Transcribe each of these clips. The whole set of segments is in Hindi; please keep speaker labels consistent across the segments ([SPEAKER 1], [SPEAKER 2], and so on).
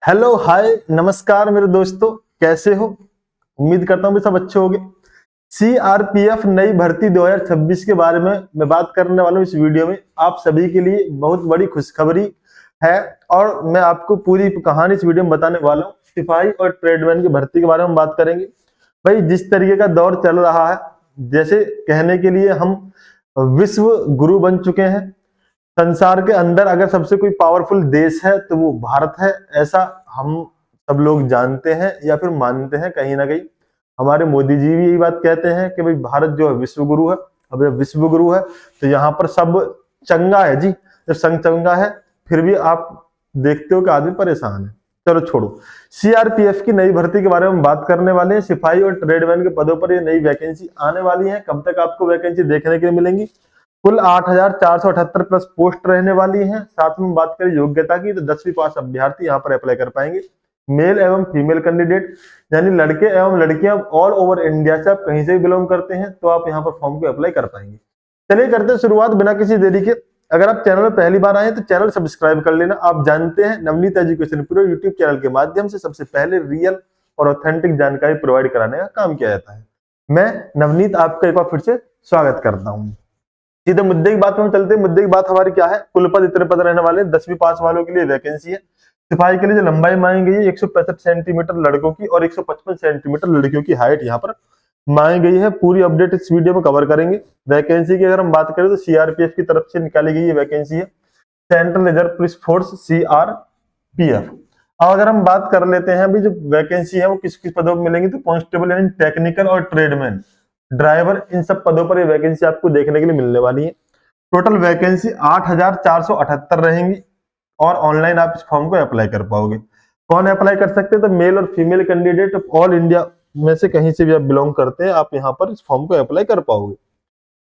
[SPEAKER 1] हेलो हाय नमस्कार मेरे दोस्तों, कैसे हो? उम्मीद करता हूँ भी सब अच्छे होंगे। सीआरपीएफ नई भर्ती 2026 के बारे में मैं बात करने वाला हूँ इस वीडियो में। आप सभी के लिए बहुत बड़ी खुशखबरी है और मैं आपको पूरी कहानी इस वीडियो में बताने वाला हूँ। सिपाही और ट्रेडमैन की भर्ती के बारे में बात करेंगे। भाई, जिस तरीके का दौर चल रहा है, जैसे कहने के लिए हम विश्व गुरु बन चुके हैं। संसार के अंदर अगर सबसे कोई पावरफुल देश है तो वो भारत है, ऐसा हम सब लोग जानते हैं या फिर मानते हैं कहीं ना कहीं। हमारे मोदी जी भी यही बात कहते हैं कि भाई भारत जो है विश्व गुरु है। अब जब विश्व गुरु है तो यहाँ पर सब चंगा है जी। जब संग चंगा है फिर भी आप देखते हो कि आदमी परेशान है। चलो छोड़ो, सीआरपीएफ की नई भर्ती के बारे में बात करने वाले हैं। सिपाही और ट्रेडमैन के पदों पर ये नई वैकेंसी आने वाली है। कब तक आपको वैकेंसी देखने के लिए मिलेंगी? कुल 8,478 प्लस पोस्ट रहने वाली हैं। साथ में बात करें योग्यता की तो 10वीं पास अभ्यर्थी यहाँ पर अप्लाई कर पाएंगे। मेल एवं फीमेल कैंडिडेट यानी लड़के एवं लड़कियां ऑल ओवर इंडिया से आप कहीं से भी बिलोंग करते हैं तो आप यहाँ पर फॉर्म को अप्लाई कर पाएंगे। चलिए करते हैं शुरुआत बिना किसी देरी के। अगर आप चैनल में पहली बार आए हैं तो चैनल सब्सक्राइब कर लेना। आप जानते हैं Navneet education pro YouTube channel के माध्यम से सबसे पहले रियल और ऑथेंटिक जानकारी प्रोवाइड कराने का काम किया जाता है। मैं नवनीत आपका एक बार फिर से स्वागत करता हूँ। सीधे मुद्दे की बात में हम चलते हैं। मुद्दे की बात हमारी क्या है? कुल पद इतने पद रहने वाले हैं। 10वीं पास वालों के लिए वैकेंसी है। सिपाही के लिए जो लंबाई मांगी गई है 165 सेंटीमीटर लड़कों की और 155 सेंटीमीटर लड़कियों की हाइट यहाँ पर मांगी गई है। पूरी अपडेट इस वीडियो में कवर करेंगे। वैकेंसी की अगर हम बात करें तो सीआरपीएफ की तरफ से निकाली गई ये वैकेंसी है, central reserve police force CRPF. अब अगर हम बात कर लेते हैं अभी जो वैकेंसी है वो किस किस पदों पर मिलेंगी, तो कांस्टेबल यानी टेक्निकल और ट्रेडमैन, ड्राइवर, इन सब पदों पर ये वैकेंसी आपको देखने के लिए मिलने वाली है। टोटल वैकेंसी 8,478 रहेंगी और ऑनलाइन आप इस फॉर्म को अप्लाई कर पाओगे। कौन अप्लाई कर सकते हैं? तो मेल और फीमेल कैंडिडेट ऑल इंडिया में से कहीं से भी आप बिलोंग करते हैं, आप यहाँ पर इस फॉर्म को अप्लाई कर पाओगे।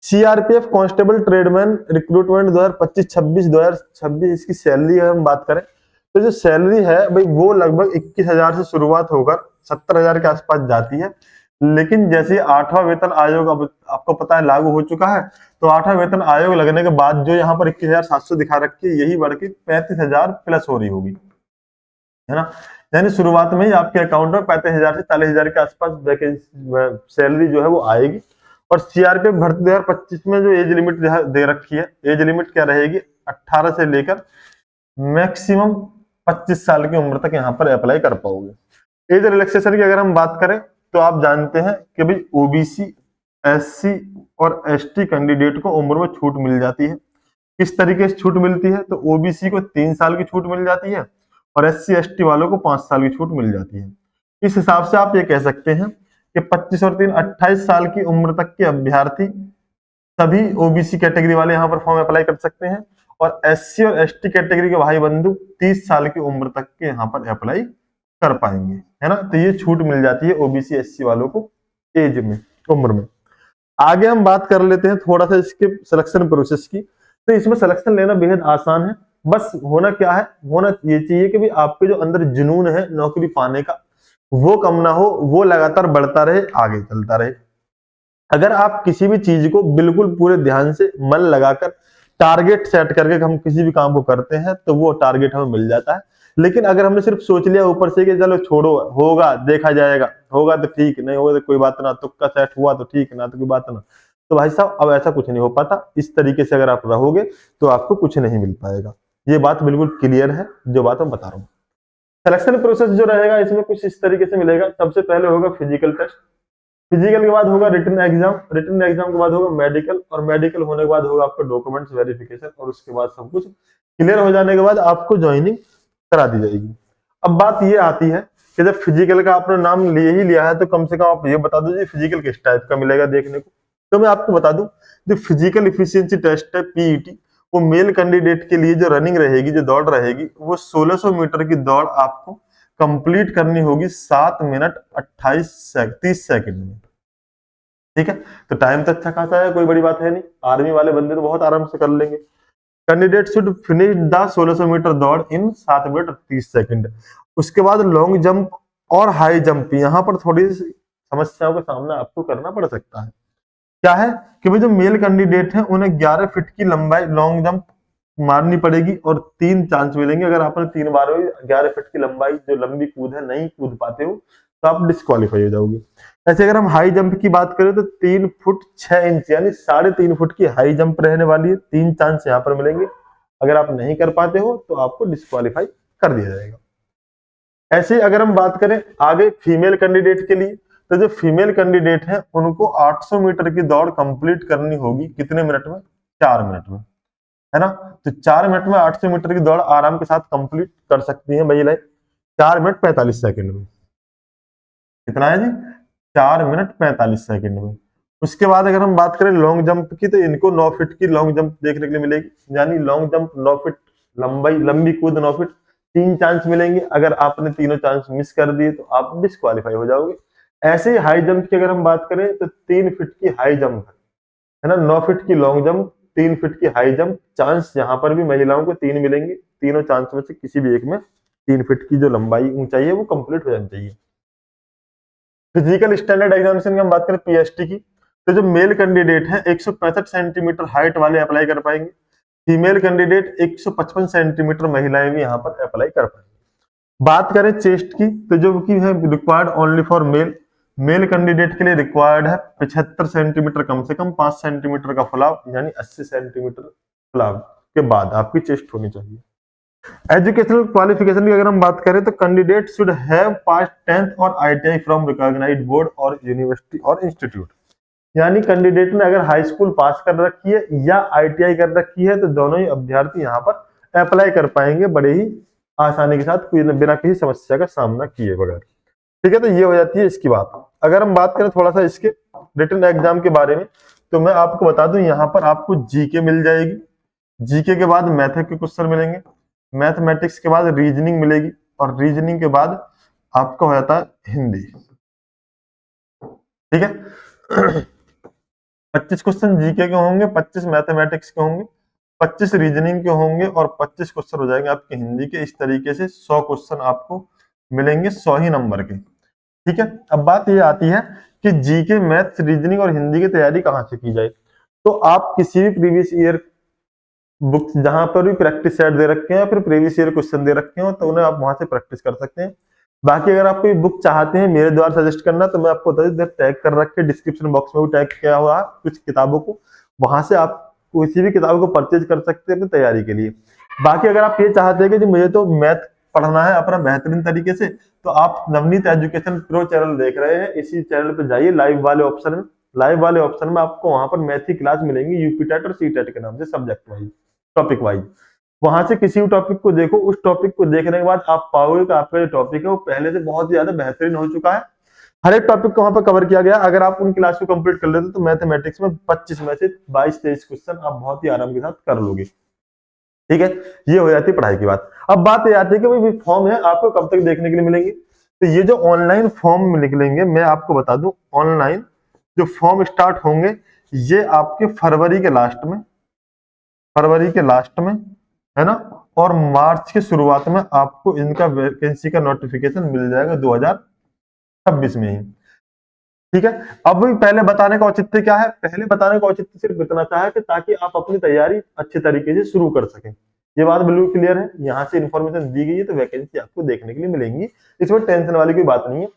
[SPEAKER 1] सीआरपीएफ कांस्टेबल ट्रेडमैन रिक्रूटमेंट 2025-2026 इसकी सैलरी अगर हम बात करें तो जो सैलरी है भाई वो लगभग 21,000 से शुरुआत होकर 70,000 के आसपास जाती है। लेकिन जैसे 8वां वेतन आयोग अब आपको पता है लागू हो चुका है, तो 8वां वेतन आयोग लगने के बाद जो यहाँ पर 21,700 दिखा रखी है यही बढ़ के 35,000 प्लस हो रही होगी, है ना। यानी शुरुआत में ही आपके अकाउंट में 35,000 से 40,000 के आसपास वैकेंसी सैलरी जो है वो आएगी। और सीआरपीएफ भर्ती 2025 में जो एज लिमिट दे रखी है, एज लिमिट क्या रहेगी? 18 से लेकर मैक्सिमम 25 साल की उम्र तक यहाँ पर अप्लाई कर पाओगे। एज रिलैक्सेशन की अगर हम बात करें तो आप जानते हैं कि भाई ओबीसी, एससी और एसटी कैंडिडेट को उम्र में छूट मिल जाती है। किस तरीके से छूट मिलती है? तो ओबीसी को 3 साल की छूट मिल जाती है और एससी एसटी वालों को 5 साल की छूट मिल जाती है। इस हिसाब से आप ये कह सकते हैं कि 25 और 3 28 साल की उम्र तक के अभ्यर्थी सभी ओबीसी कैटेगरी वाले यहाँ पर फॉर्म अप्लाई कर सकते हैं और एससी और एसटी कैटेगरी के भाई बंधु 30 साल की उम्र तक के यहाँ पर अप्लाई कर पाएंगे, है ना। तो ये छूट मिल जाती है ओबीसी एससी वालों को एज में, उम्र में। आगे हम बात कर लेते हैं थोड़ा सा इसके सिलेक्शन प्रोसेस की। तो इसमें सिलेक्शन लेना बेहद आसान है। बस होना क्या है? होना ये चाहिए कि भी आपके जो अंदर जुनून है नौकरी पाने का वो कम ना हो, वो लगातार बढ़ता रहे, आगे चलता रहे। अगर आप किसी भी चीज को बिल्कुल पूरे ध्यान से मन लगाकर टारगेट सेट करके हम किसी भी काम को करते हैं तो वो टारगेट हमें मिल जाता है। लेकिन अगर हमने सिर्फ सोच लिया ऊपर से कि चलो छोड़ो, होगा देखा जाएगा, होगा तो ठीक, नहीं होगा तो कोई बात ना, तुक्का सेट हुआ तो ठीक, ना तो कोई बात ना, तो भाई साहब अब ऐसा कुछ नहीं हो पाता। इस तरीके से अगर आप रहोगे तो आपको कुछ नहीं मिल पाएगा। ये बात बिल्कुल क्लियर है जो बात मैं बता रहा हूँ। सिलेक्शन प्रोसेस जो रहेगा इसमें कुछ इस तरीके से मिलेगा। सबसे पहले होगा फिजिकल टेस्ट, फिजिकल के बाद होगा रिटन एग्जाम, रिटन एग्जाम के बाद होगा मेडिकल और मेडिकल होने के बाद होगा आपका डॉक्यूमेंट्स वेरिफिकेशन और उसके बाद सब कुछ क्लियर हो जाने के बाद आपको ज्वाइनिंग करा दी जाएगी। अब बात ये आती है कि जब फिजिकल का आपने नाम लिए ही लिया है तो कम से कम आप ये बता दो जी फिजिकल किस टाइप का मिलेगा देखने को। तो मैं आपको बता दूं जो फिजिकल इफिशियंसी टेस्ट है पीईटी, वो मेल कैंडिडेट के लिए जो रनिंग रहेगी, जो दौड़ रहेगी, वो 1600 मीटर की दौड़ आपको कंप्लीट करनी होगी 7 मिनट 30 सेकंड में। ठीक है, तो टाइम तो अच्छा खासा है, कोई बड़ी बात है नहीं। आर्मी वाले बंदे तो बहुत आराम से कर लेंगे। Candidate should finish the 1600 metre दौड़ इन 7 मिनट 30 सेकंड। उसके बाद लॉन्ग जंप और हाई जंप, यहाँ पर थोड़ी समस्याओं का सामना आपको करना पड़ सकता है। क्या है कि भाई जो मेल कैंडिडेट है उन्हें 11 फीट की लंबाई लॉन्ग जंप मारनी पड़ेगी और 3 चांस मिलेंगे। अगर आपने 3 बार में 11 फीट की लंबाई जो लंबी कूद है नहीं कूद पाते हो तो आप डिस्क्वालीफाई हो जाओगे। ऐसे अगर हम हाई जंप की बात करें तो 3 फुट 6 इंच यानी 3.5 फुट की हाई जंप रहने वाली है। 3 चांस यहाँ पर मिलेंगे। अगर आप नहीं कर पाते हो तो आपको डिस्क्वालीफाई कर दिया जाएगा। ऐसे अगर हम बात करें आगे फीमेल कैंडिडेट के लिए, तो जो फीमेल कैंडिडेट है उनको 800 मीटर की दौड़ कंप्लीट करनी होगी। कितने मिनट में? 4 मिनट में, है ना। तो 4 मिनट में 800 मीटर की दौड़ आराम के साथ कंप्लीट कर सकती है महिलाएं 4 मिनट 45 सेकंड में। कितना है जी? 4 मिनट 45 सेकंड में। उसके बाद अगर हम बात करें लॉन्ग जंप की, तो इनको 9 फीट की लॉन्ग जंप देखने के लिए मिलेगी। यानी लॉन्ग जंप 9 फीट लंबाई, लंबी कूद 9 फीट, 3 चांस मिलेंगे। अगर आपने तीनों चांस मिस कर दिए तो आप डिस्क्वालीफाई हो जाओगे। ऐसे ही हाई जंप की अगर हम बात करें तो 3 फीट की हाई जंप है ना, 9 फीट की लॉन्ग जंप, 3 फीट की हाई जंप। चांस यहाँ पर भी महिलाओं को 3 मिलेंगे। तीनों चांस में से किसी भी एक में 3 फीट की जो लंबाई ऊंचाई है वो कंप्लीट हो जानी चाहिए। फिजिकल स्टैंडर्ड एग्जामिनेशन की हम बात करें पीएसटी की, तो जो मेल कैंडिडेट है 165 सेंटीमीटर हाइट वाले अप्लाई कर पाएंगे। फीमेल कैंडिडेट 155 सेंटीमीटर महिलाएं भी यहाँ पर अप्लाई कर पाएंगे। बात करें चेस्ट की, तो जो की है required only for male, male candidate के लिए रिक्वायर्ड है 75 सेंटीमीटर कम से कम, 5 सेंटीमीटर का फुलाव यानी 80 सेंटीमीटर फुलाव के बाद आपकी चेस्ट होनी चाहिए। एजुकेशनल क्वालिफिकेशन की अगर हम बात करें तो candidate should have pass 10th और आईटीआई फ्रॉम रिकॉग्नाइज्ड बोर्ड और यूनिवर्सिटी और इंस्टीट्यूट। यानी कैंडिडेट ने अगर हाई स्कूल पास कर रखी है या आईटीआई कर रखी है तो दोनों ही अभ्यर्थी यहाँ पर अप्लाई कर पाएंगे बड़े ही आसानी के साथ, बिना किसी समस्या का सामना किए बगैर। ठीक है, तो ये हो जाती है इसकी बात। अगर हम बात करें थोड़ा सा इसके रिटन एग्जाम के बारे में, तो मैं आपको बता दूं यहाँ पर आपको जीके मिल जाएगी। जीके के बाद मैथ के क्वेश्चन मिलेंगे, मैथमेटिक्स के बाद रीजनिंग मिलेगी और रीजनिंग के बाद आपका हो जाता है हिंदी। ठीक है 25 क्वेश्चन जीके के होंगे, 25 मैथमेटिक्स के होंगे, 25 रीजनिंग के होंगे और 25 क्वेश्चन हो जाएंगे आपके हिंदी के। इस तरीके से 100 क्वेश्चन आपको मिलेंगे 100 ही नंबर के। ठीक है, अब बात ये आती है कि जीके, मैथ्स, रीजनिंग और हिंदी की तैयारी कहाँ से की जाए। तो आप किसी भी प्रीवियस ईयर बुक्स जहां पर भी प्रैक्टिस सेट दे रखे हैं या फिर प्रीवियस ईयर क्वेश्चन दे रखे हो तो उन्हें आप वहां से प्रैक्टिस कर सकते हैं। बाकी अगर आप कोई बुक चाहते हैं मेरे द्वारा सजेस्ट करना तो मैं आपको बता दूं, टैग कर रखे डिस्क्रिप्शन बॉक्स में भी टैग किया हुआ है कुछ किताबों को, वहां से आप किसी भी किताब को परचेज कर सकते हैं अपनी तैयारी के लिए। बाकी अगर आप ये चाहते हैं कि मुझे तो मैथ पढ़ना है अपना बेहतरीन तरीके से, तो आप नवनीत एजुकेशन प्रो चैनल देख रहे हैं, इसी चैनल पे जाइए लाइव वाले ऑप्शन में। लाइव वाले ऑप्शन में आपको वहां पर मैथ की क्लास मिलेंगी यूपी टेट और सी टेट के नाम से, सब्जेक्ट वाइज, टॉपिक वाइज। वहां से किसी भी टॉपिक को देखो, उस टॉपिक को देखने के बाद आप पाओगे कि आपका जो टॉपिक है वो पहले से बहुत ज्यादा बेहतरीन हो चुका है। हर एक टॉपिक को वहां पर कवर किया गया। अगर आप उन क्लास को कंप्लीट कर लेते तो मैथमेटिक्स में 25 में से 22-23 क्वेश्चन आप बहुत ही आराम के साथ कर लोगे। ठीक है, ये हो जाती है पढ़ाई की बात। अब बात ये आती है कि भाई फॉर्म है आपको कब तक देखने के लिए मिलेंगे। तो ये जो ऑनलाइन फॉर्म निकलेंगे मैं आपको बता दूं, ऑनलाइन जो फॉर्म स्टार्ट होंगे ये आपके फरवरी के लास्ट में, है ना, और मार्च की शुरुआत में आपको इनका वैकेंसी का नोटिफिकेशन मिल जाएगा 2026 में ही। ठीक है, अब भी पहले बताने का औचित्य क्या है, पहले बताने का औचित्य सिर्फ इतना सा है कि ताकि आप अपनी तैयारी अच्छे तरीके से शुरू कर सकें। ये बात बिल्कुल क्लियर है, यहाँ से इन्फॉर्मेशन दी गई है तो वैकेंसी आपको देखने के लिए मिलेंगी, इसमें टेंशन वाली कोई बात नहीं है।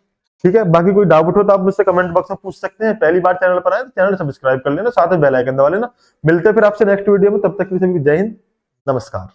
[SPEAKER 1] ठीक है, बाकी कोई डाउट हो तो आप मुझसे कमेंट बॉक्स में पूछ सकते हैं। पहली बार चैनल पर आए तो चैनल सब्सक्राइब कर लेना, साथ में बेल आइकन दबा लेना। मिलते हैं फिर आपसे नेक्स्ट वीडियो में, तब तक के लिए जय हिंद, नमस्कार।